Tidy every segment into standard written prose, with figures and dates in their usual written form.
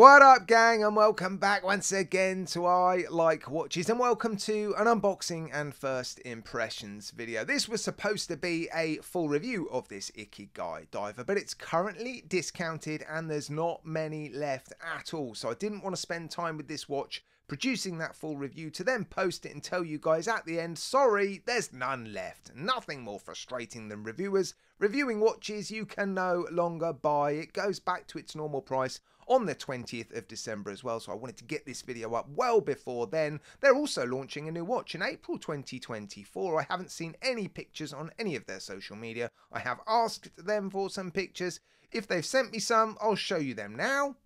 What up, gang, and welcome back once again to I Like Watches, and welcome to an unboxing and first impressions video. This was supposed to be a full review of this Ikigai diver, but it's currently discounted and there's not many left at all, so I didn't want to spend time with this watch producing that full review to then post it and tell you guys at the end, sorry, there's none left. Nothing more frustrating than reviewers reviewing watches you can no longer buy. It goes back to its normal price on the 20th of December as well, so I wanted to get this video up well before then. They're also launching a new watch in April 2024. I haven't seen any pictures on any of their social media. I have asked them for some pictures. If they've sent me some, I'll show you them now.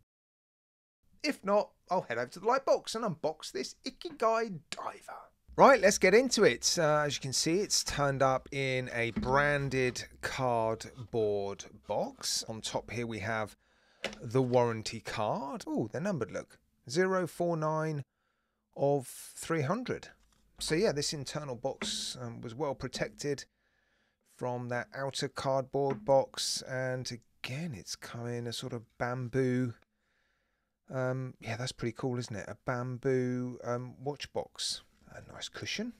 If not, I'll head over to the Lightbox and unbox this Ikigai diver. Right, let's get into it. As you can see, it's turned up in a branded cardboard box. On top here we have the warranty card. Oh, they're numbered, look. 049 of 300. So yeah, this internal box was well protected from that outer cardboard box. And again, it's come in a sort of bamboo. Yeah, that's pretty cool, isn't it? A bamboo watch box. A nice cushion.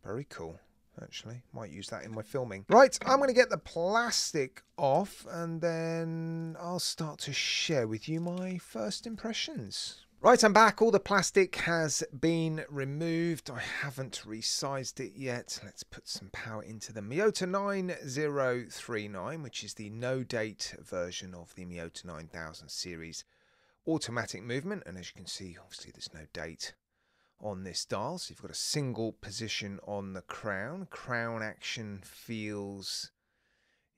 Very cool, actually. Might use that in my filming. Right, I'm going to get the plastic off and then I'll start to share with you my first impressions. Right, I'm back. All the plastic has been removed. I haven't resized it yet. Let's put some power into the Miyota 9039, which is the no-date version of the Miyota 9000 series automatic movement. And as you can see, obviously there's no date on this dial, so you've got a single position on the crown. Crown action feels,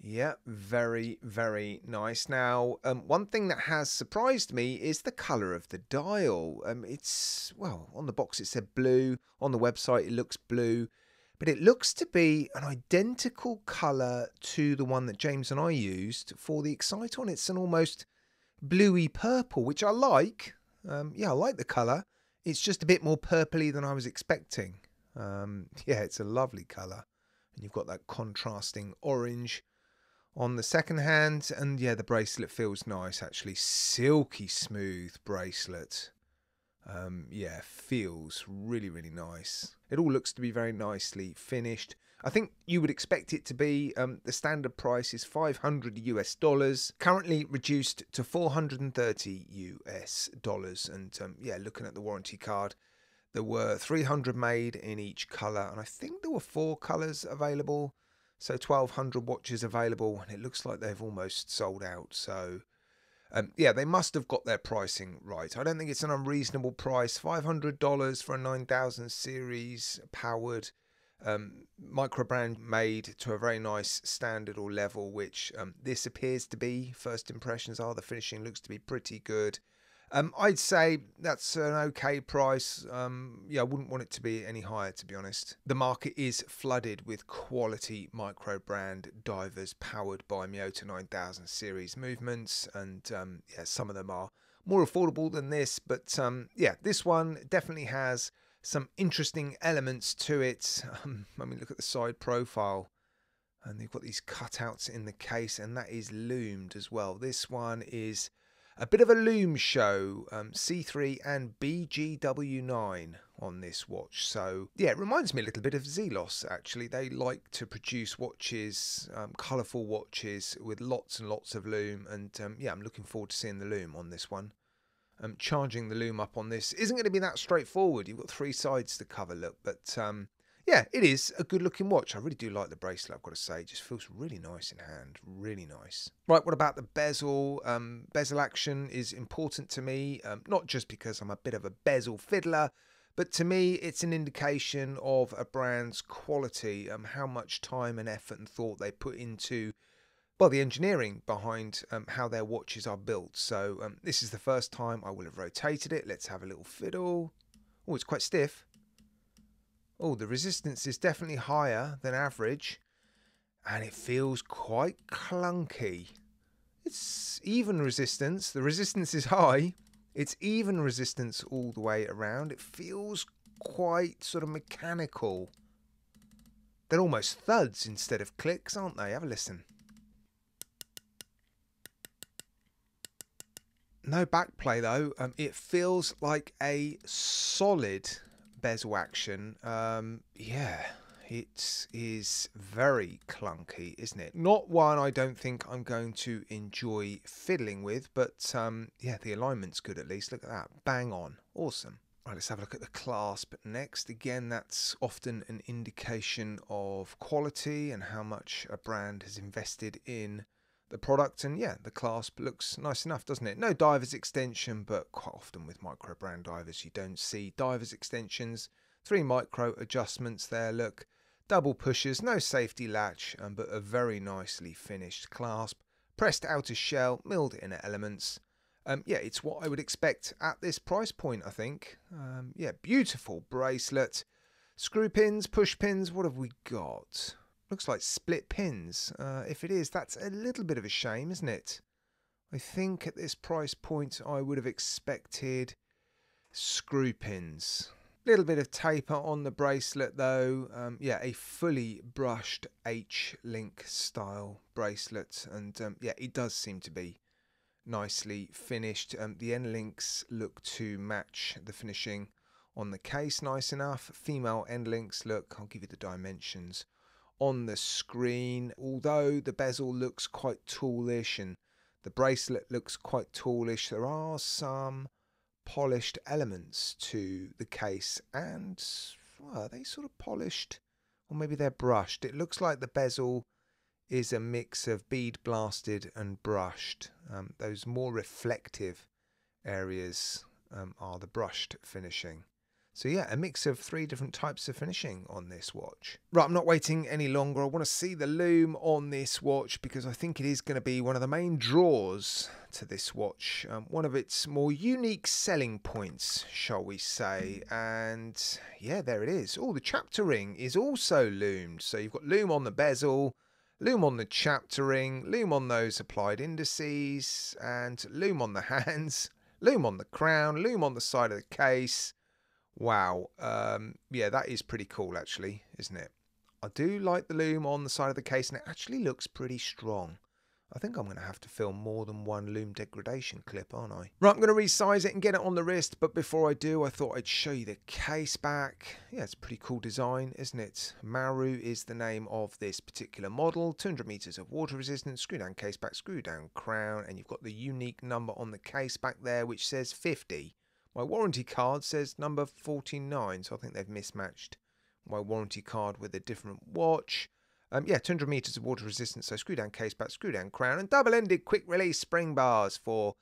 yeah, very, very nice. Now, one thing that has surprised me is the colour of the dial. It's, well, on the box it said blue, on the website it looks blue, but it looks to be an identical colour to the one that James and I used for the Exciton. It's an almost bluey purple, which I like. Yeah, I like the colour. It's just a bit more purpley than I was expecting. Yeah, it's a lovely colour. And you've got that contrasting orange on the second hand. And yeah, the bracelet feels nice, actually. Silky smooth bracelet. Yeah, feels really, really nice. It all looks to be very nicely finished. I think you would expect it to be, the standard price is $500 US, currently reduced to $430 US. And yeah, looking at the warranty card, there were 300 made in each colour, and I think there were 4 colours available, so 1,200 watches available, and it looks like they've almost sold out. So yeah, they must have got their pricing right. I don't think it's an unreasonable price. $500 for a 9000 series powered micro brand made to a very nice standard or level, which this appears to be. First impressions are the finishing looks to be pretty good. I'd say that's an okay price. Yeah, I wouldn't want it to be any higher, to be honest. The market is flooded with quality micro brand divers powered by Miyota 9000 series movements, and yeah, some of them are more affordable than this, but yeah, this one definitely has some interesting elements to it. I mean, look at the side profile, and they've got these cutouts in the case, and that is loomed as well. This one is a bit of a loom show, C3 and BGW9 on this watch. So yeah, it reminds me a little bit of Zelos, actually. They like to produce watches, colourful watches with lots and lots of loom, and yeah, I'm looking forward to seeing the loom on this one. Charging the loom up on this isn't going to be that straightforward. You've got 3 sides to cover, look, but yeah, it is a good looking watch. I really do like the bracelet, I've got to say. It just feels really nice in hand, really nice. Right, what about the bezel? Bezel action is important to me, not just because I'm a bit of a bezel fiddler, but to me it's an indication of a brand's quality, how much time and effort and thought they put into, well, the engineering behind how their watches are built. So this is the first time I will have rotated it. Let's have a little fiddle. Oh, it's quite stiff. Oh, the resistance is definitely higher than average, and it feels quite clunky. It's even resistance. The resistance is high. It's even resistance all the way around. It feels quite sort of mechanical. They're almost thuds instead of clicks, aren't they? Have a listen. No backplay though. It feels like a solid bezel action. Yeah, it is very clunky, isn't it? Not one I don't think I'm going to enjoy fiddling with, but yeah, the alignment's good at least. Look at that, bang on, awesome. Right, let's have a look at the clasp next. Again, that's often an indication of quality and how much a brand has invested in the product. And yeah, the clasp looks nice enough, doesn't it? No divers extension, but quite often with micro brand divers you don't see divers extensions. 3 micro adjustments there, look, double pushers, no safety latch, but a very nicely finished clasp. Pressed outer shell, milled inner elements. Yeah, it's what I would expect at this price point, I think. Yeah, beautiful bracelet. Screw pins, push pins, what have we got? Looks like split pins. If it is, that's a little bit of a shame, isn't it? I think at this price point I would have expected screw pins. Little bit of taper on the bracelet though. Yeah, a fully brushed H-link style bracelet, and yeah, it does seem to be nicely finished. The end links look to match the finishing on the case nice enough. Female end links, look, I'll give you the dimensions on the screen. Although the bezel looks quite tallish and the bracelet looks quite tallish, there are some polished elements to the case, and well, are they sort of polished or maybe they're brushed? It looks like the bezel is a mix of bead blasted and brushed. Those more reflective areas are the brushed finishing. So yeah, a mix of 3 different types of finishing on this watch. Right, I'm not waiting any longer. I want to see the lume on this watch because I think it is going to be one of the main draws to this watch. One of its more unique selling points, shall we say. And yeah, there it is. Oh, the chapter ring is also lumed. So you've got lume on the bezel, lume on the chapter ring, lume on those applied indices, and lume on the hands, lume on the crown, lume on the side of the case. Wow, yeah, that is pretty cool actually, isn't it? I do like the lume on the side of the case, and it actually looks pretty strong. I think I'm going to have to film more than one lume degradation clip, aren't I? Right, I'm going to resize it and get it on the wrist, but before I do, I thought I'd show you the case back. Yeah, it's a pretty cool design, isn't it? Maru is the name of this particular model. 200 meters of water resistance, screw down case back, screw down crown, and you've got the unique number on the case back there, which says 50. My warranty card says number 49, so I think they've mismatched my warranty card with a different watch. Yeah, 200 meters of water resistance, so screw down case back, screw down crown, and double-ended quick release spring bars for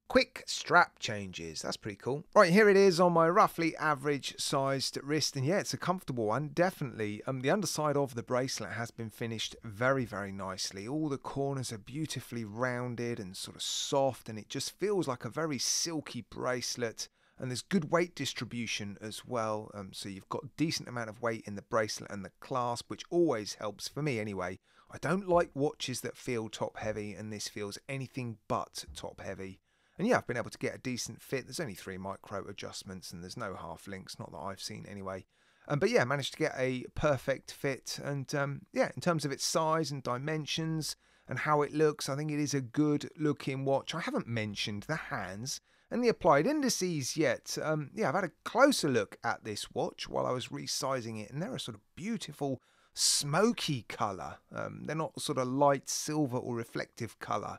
quick strap changes. That's pretty cool. Right, here it is on my roughly average sized wrist, and yeah, it's a comfortable one, definitely. The underside of the bracelet has been finished very, very nicely. All the corners are beautifully rounded and sort of soft, and it just feels like a very silky bracelet. And there's good weight distribution as well, so you've got a decent amount of weight in the bracelet and the clasp, which always helps for me anyway. I don't like watches that feel top heavy, and this feels anything but top heavy. And yeah, I've been able to get a decent fit. There's only 3 micro adjustments and there's no half links, not that I've seen anyway. But yeah, managed to get a perfect fit, and yeah, in terms of its size and dimensions and how it looks, I think it is a good looking watch. I haven't mentioned the hands and the applied indices yet. Yeah, I've had a closer look at this watch while I was resizing it, and they're a sort of beautiful smoky colour. They're not sort of light silver or reflective colour.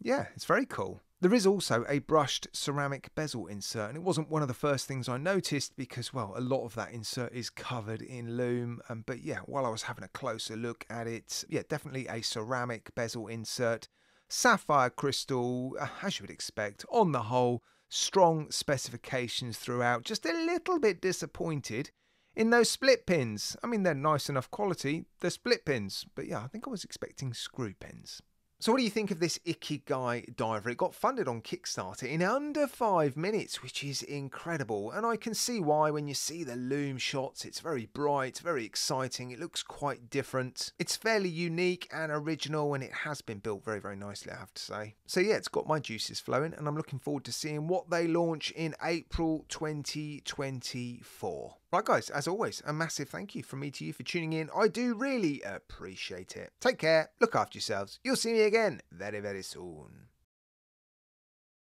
Yeah, it's very cool. There is also a brushed ceramic bezel insert, and it wasn't one of the first things I noticed because, well, a lot of that insert is covered in lume. But yeah, while I was having a closer look at it, yeah, definitely a ceramic bezel insert. Sapphire crystal, as you would expect. On the whole, strong specifications throughout. Just a little bit disappointed in those split pins. I mean, they're nice enough quality, they're split pins. But yeah, I think I was expecting screw pins. So what do you think of this Ikigai diver? It got funded on Kickstarter in under 5 minutes, which is incredible. And I can see why when you see the lume shots. It's very bright, very exciting. It looks quite different. It's fairly unique and original, and it has been built very, very nicely, I have to say. So yeah, it's got my juices flowing, and I'm looking forward to seeing what they launch in April 2024. Right guys, as always, a massive thank you from me to you for tuning in. I do really appreciate it. Take care, look after yourselves. You'll see me again very, very soon.